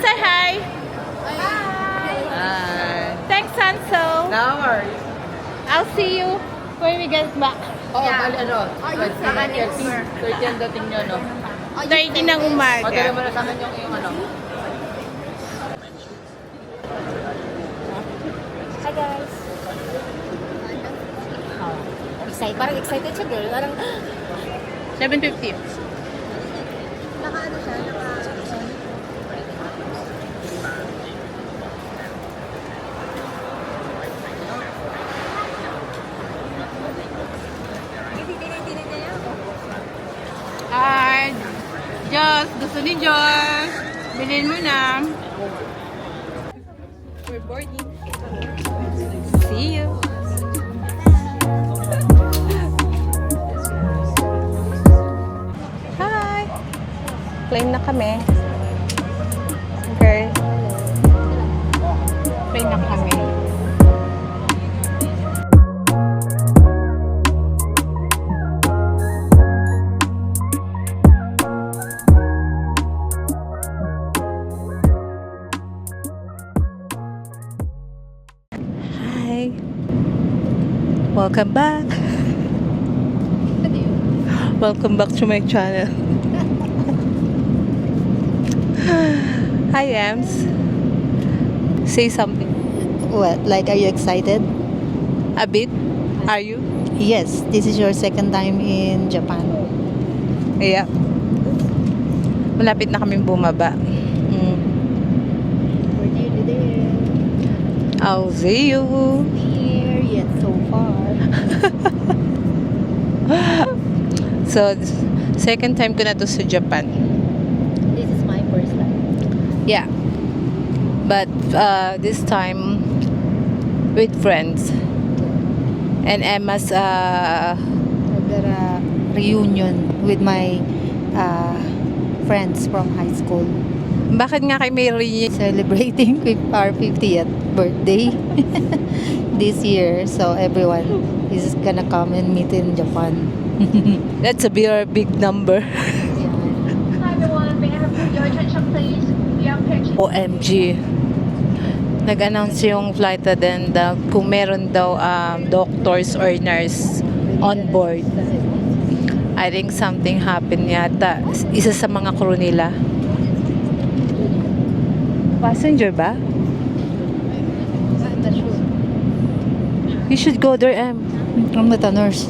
say hi. Hi. Thanks, Sanso. No worries. I'll see you when we get back. Oo, bali ano? 30 ang dating nyo, no? 30 ng umaga. Madala mo na sa akin yung ano. Hi guys. Excited. Parang excited siya girl. Parang 7:50. naka-ano siya, Hi. Diyos, gusto ni Diyos. Bilhin mo na. We're boarding. See you. Hi. Claim na kami. Okay. Claim na kami. Hi. Welcome back. Welcome back to my channel. Hi, Ems. Say something. What? Like, are you excited? A bit. Are you? Yes. This is your second time in Japan. Yeah. Malapit na kaming bumaba. We're nearly there. I'll see you. Near yet so far. So, second time ko na to sa Japan. This is my first time. Yeah. But this time with friends. And Emma's I got a reunion with my friends from high school. bakit nga kayo may reunion? Celebrating our 50th birthday this year. So everyone is gonna come and meet in Japan. That's a very big number. Yeah. Hi everyone, may I have your attention please? We are pitching. OMG. Nag-announce yung flight attendant kung meron daw doctors or nurse on board. I think something happened yata. Isa sa mga crew nila. Passenger ba? I'm not sure. You should go there, Em. I'm not a nurse.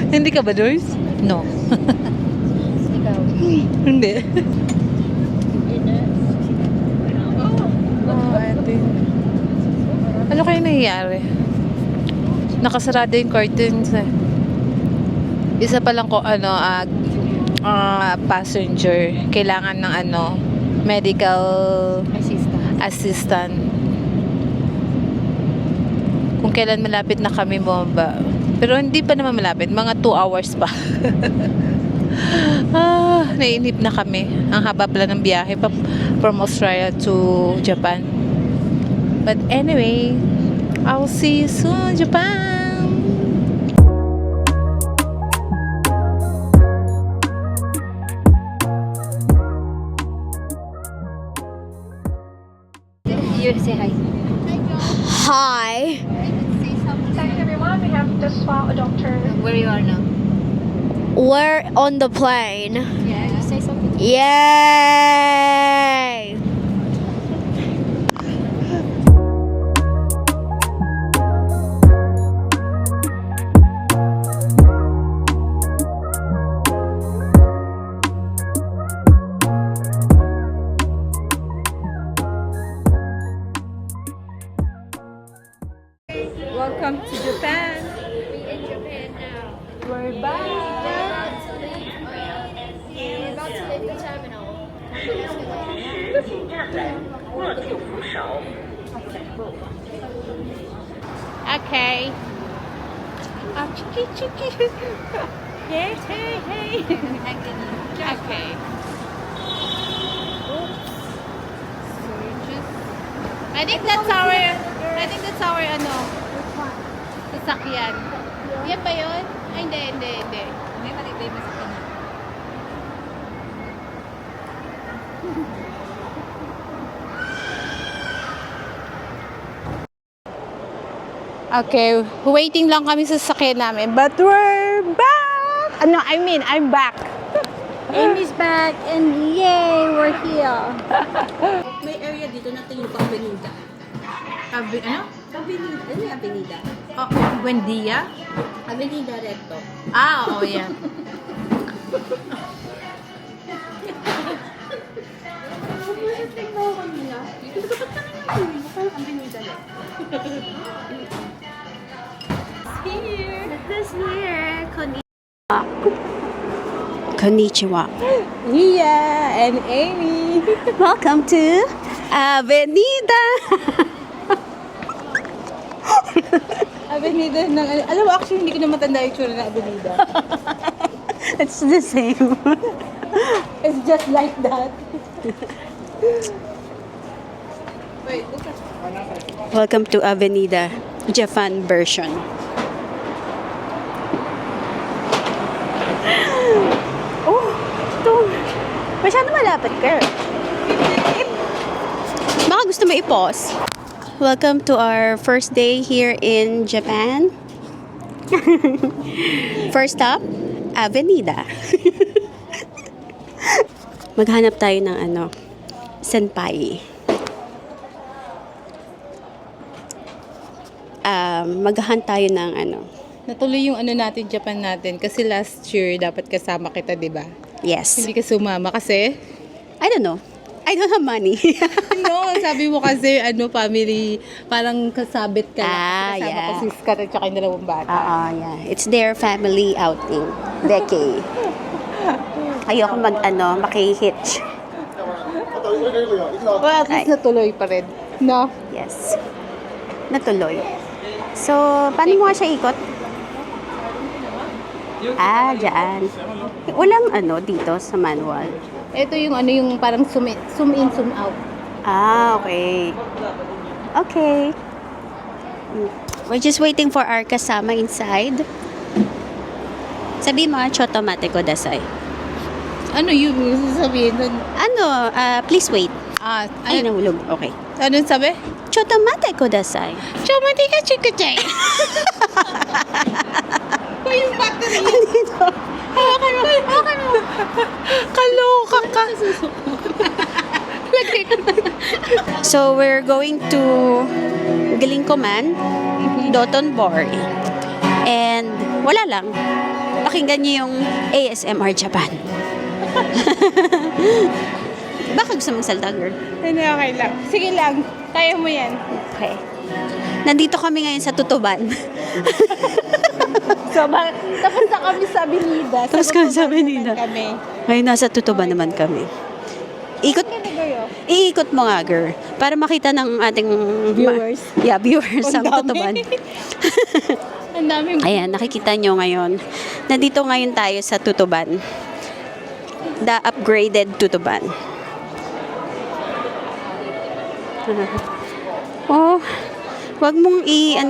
Hindi ka ba nurse? No. Ikaw. Hindi. Oh, ate. Ano kayo nangyayari? Nakasarado yung curtains eh. Isa pa lang ko passenger. Kailangan ng medical assistant. Kung kailan malapit na kami bumaba. Pero hindi pa naman malapit. Mga 2 hours pa. Nainip na kami. Ang haba pala ng biyahe from Australia to Japan. But anyway, I'll see you soon, Japan! You say hi. Hi. Thank everyone, we have just found a doctor. Where you are now? We're on the plane. Yeah, you say something. Yay! Welcome to Japan! We're in Japan now. We're back! We're about to leave the terminal. Okay. Chiki chiki. Yes, hey, hey. Okay. I think that's our sasakyan. Yan ba yun? Ay, hindi. May malibay ba sa kanya? Okay, waiting lang kami sa sasakyan namin. But we're back! No, I'm back. Amy's back, and yay, we're here. May area dito na tingin ko Avenida. Ano? Avenida. Ano yung Avenida? Oh, Buendia? Avenida Recto. Ah, oo, yan. This here, Konnichiwa. Iya and Amy. Welcome to Avenida. Avenida ng... Alam mo, actually, hindi ko na matanda yung tsura ng Avenida. It's the same. It's just like that. Wait, look at... Welcome to Avenida, Japan version. Oh, ito. Masyado malapit ka. Baka gusto mo i-pause. Welcome to our first day here in Japan. First stop, Avenida. Maghanap tayo ng senpai. Maghahanap tayo ng Natuloy yung natin, Japan natin. Kasi last year, dapat kasama kita, di ba? yes. Hindi ka sumama kasi... I don't know. I don't have money. No, sabi mo kasi, family, parang kasabit ka. Ah, Kasama yeah. ko si Scott at saka yung dalawang bata. Yeah. It's their family outing. Decade. Ayoko maki-hitch. Well, at least natuloy pa rin. No? Yes. Natuloy. So, paano mo nga siya ikot? Dyan. Walang dito sa manual. Ito yung yung parang zoom in, zoom out. Okay. Okay. We're just waiting for our kasama inside. Sabi mo, chotomate ko dasai. Ano yung sasabihin nun? Please wait. Ay, Ano nahulog. Okay. sabi? Chotomate ko dasai. Chomati ka chikuchay. Pa yung battery. Dito. Hawakan mo. Kaloka ka. So, we're going to Gilingkoman, Dotonbori. And, wala lang. Pakinggan niyo yung ASMR Japan. Baka gusto mong salta, girl? Hindi, okay lang. Sige lang. Kaya mo yan. Okay. Nandito kami ngayon sa Tutuban. So, tapos na kami sa Avenida. Tapos kami sa Avenida. Kami. Ngayon, nasa Tutuban naman kami. Iikot mo nga, girl. Para makita ng ating... Viewers. Viewers ang Ang dami. Tutuban. Ang dami. Ayan, nakikita nyo ngayon. Nandito ngayon tayo sa Tutuban. The upgraded Tutuban. Oh, wag mong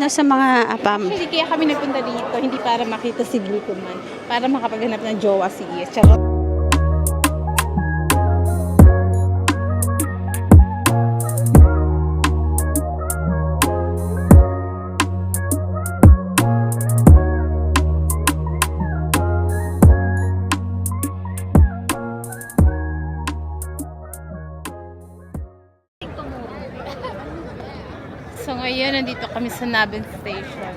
sa mga apam. Actually, kaya kami nagpunta dito, hindi para makita si Glucoman, para makapaghanap ng jowa si Ies. Charot. So ngayon, nandito kami sa Naben Station.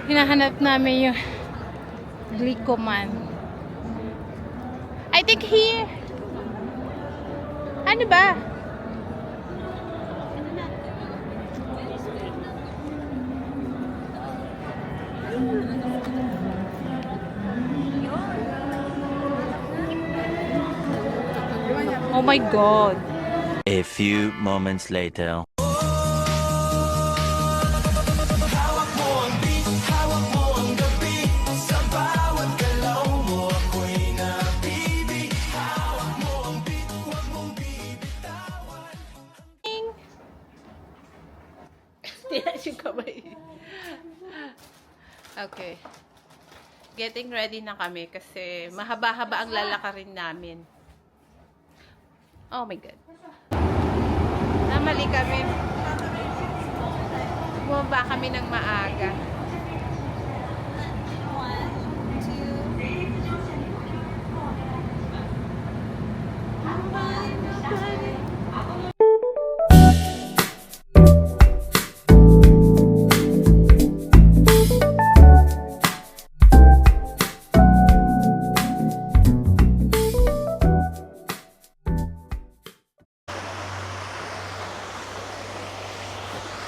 Hinahanap namin yung Glycoman. I think here. Ano ba? Oh my God. A few moments later. Okay. Getting ready na kami kasi mahaba-haba ang lalakarin namin. Oh my God. Namali kami. Bumaba kami ng maaga.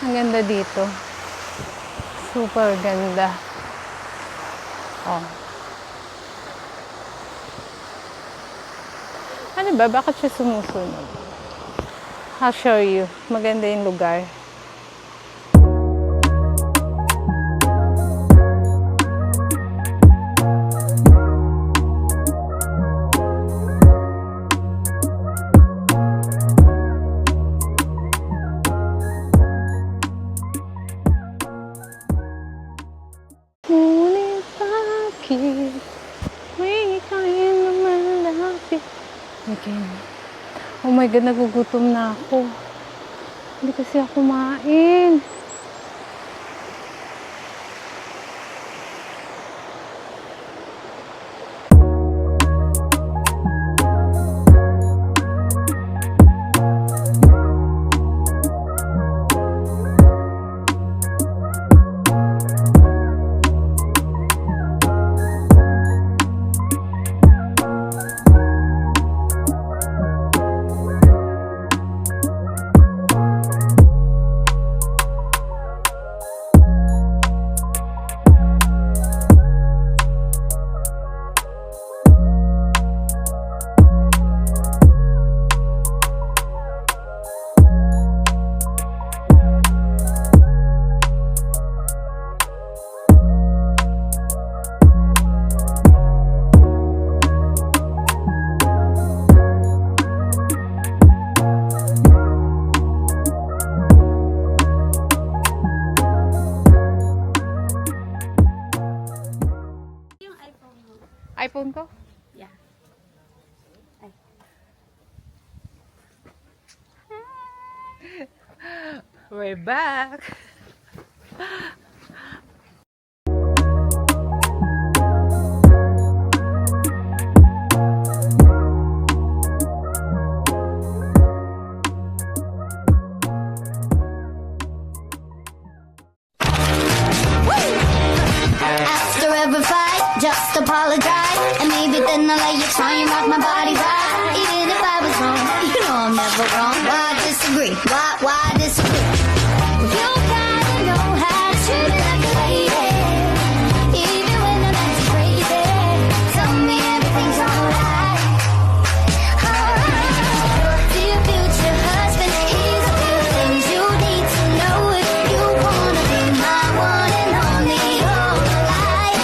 Ang ganda dito. Super ganda. Oh. Ano ba? Bakit siya sumusunod? I'll show you. Maganda yung lugar. Ngunit bakit may kaya naman lapit? Again. Oh my God, nagugutom na ako. Hindi kasi ako kumain. iPhone ko? Yeah. We're back. After every fight, just apologize. And maybe then I'll let you try and rock my body right. Even if I was wrong, you know I'm never wrong. Why disagree? Why disagree? You gotta know how to treat me like a lady. Even when I'm acting crazy, tell me everything's alright. Alright. Dear future husband, here's a few things you need to know if you wanna be my one and only whole life.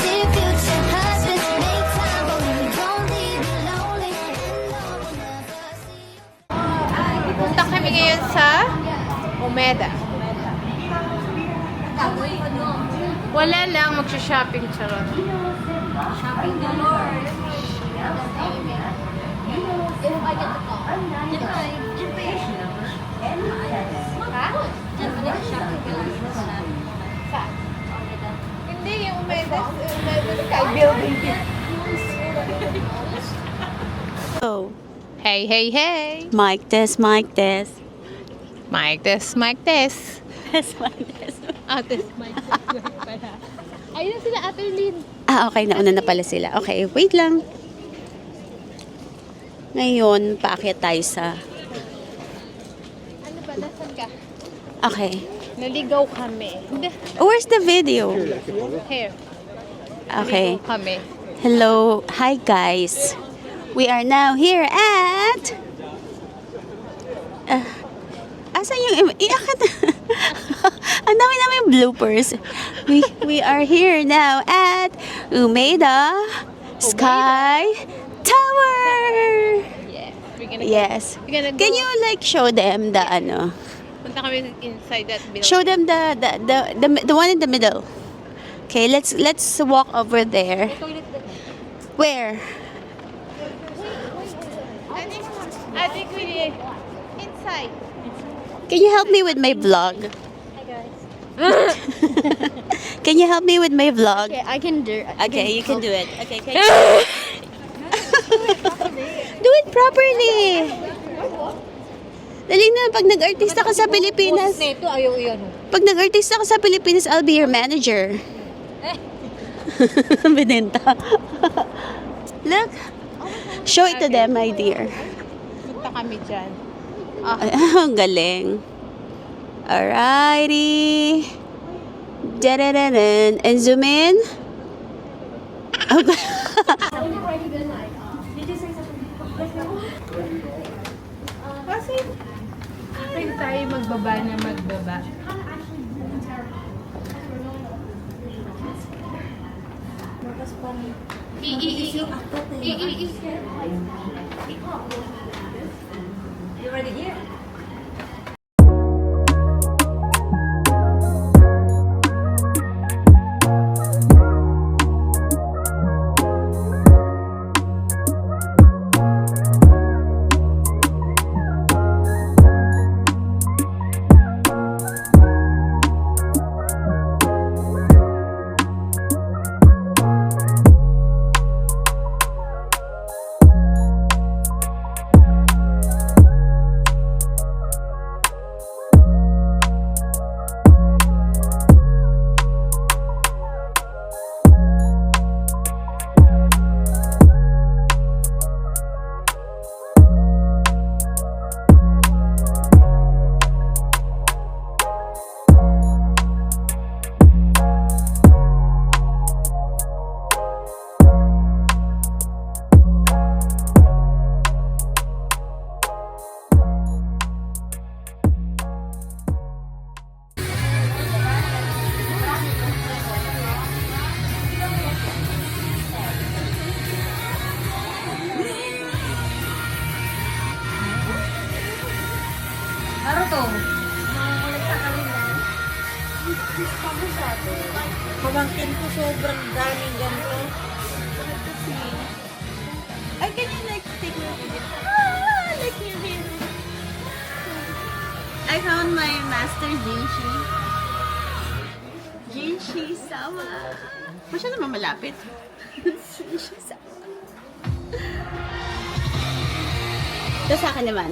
Dear future husband, make time for me, don't leave me lonely, and love will never see you. Punta kami ngayon sa Omeda. Wala lang, magsha-shopping charot. Shopping galore. If I get the call, did I Ha? shopping galore? Saan? Hindi, yung Omeda Sky Building. Oh, Hey, hey, hey! mic test, mic test. Mic test, mic test. Test, mic test. Test, mic test. Ayun na sila, Ate Lynn. Ah, okay. Nauna na pala sila. Okay, wait lang. Ngayon, paakyat tayo sa... Ano ba, nasan ka? Okay. Naligaw kami. Hindi. Where's the video? Here. Okay. Naligaw kami. Hello. Hi, guys. We are now here at... asan yung... Ang dami namin bloopers. We are here now at Umeda Sky Tower. Yes. We're gonna Yes. We're gonna go. Can you like show them the ano? Punta kami inside that building. Show them the one in the middle. Okay, let's walk over there. Where? I think we inside. Can you help me with my vlog? Can you help me with my vlog? Okay, I can do it. Okay, you can do it. Okay, do it properly. Dali na, pag nag-artista ka sa Pilipinas. Ito, ayaw iyan. Pag nag-artista ka sa Pilipinas, I'll be your manager. Binenta. Look. Show it to them, my dear. Punta kami dyan. Ay, ang galing. Alrighty. Dadadadan. And zoom in. Okay. Kasi, pwede tayo magbaba na magbaba. Pamangkin ko sobrang daming ganito. I can you like take me like you did. I found my master Jinshi. Jinshi sama. Masya naman malapit. Jinshi sama. Ito sa akin naman.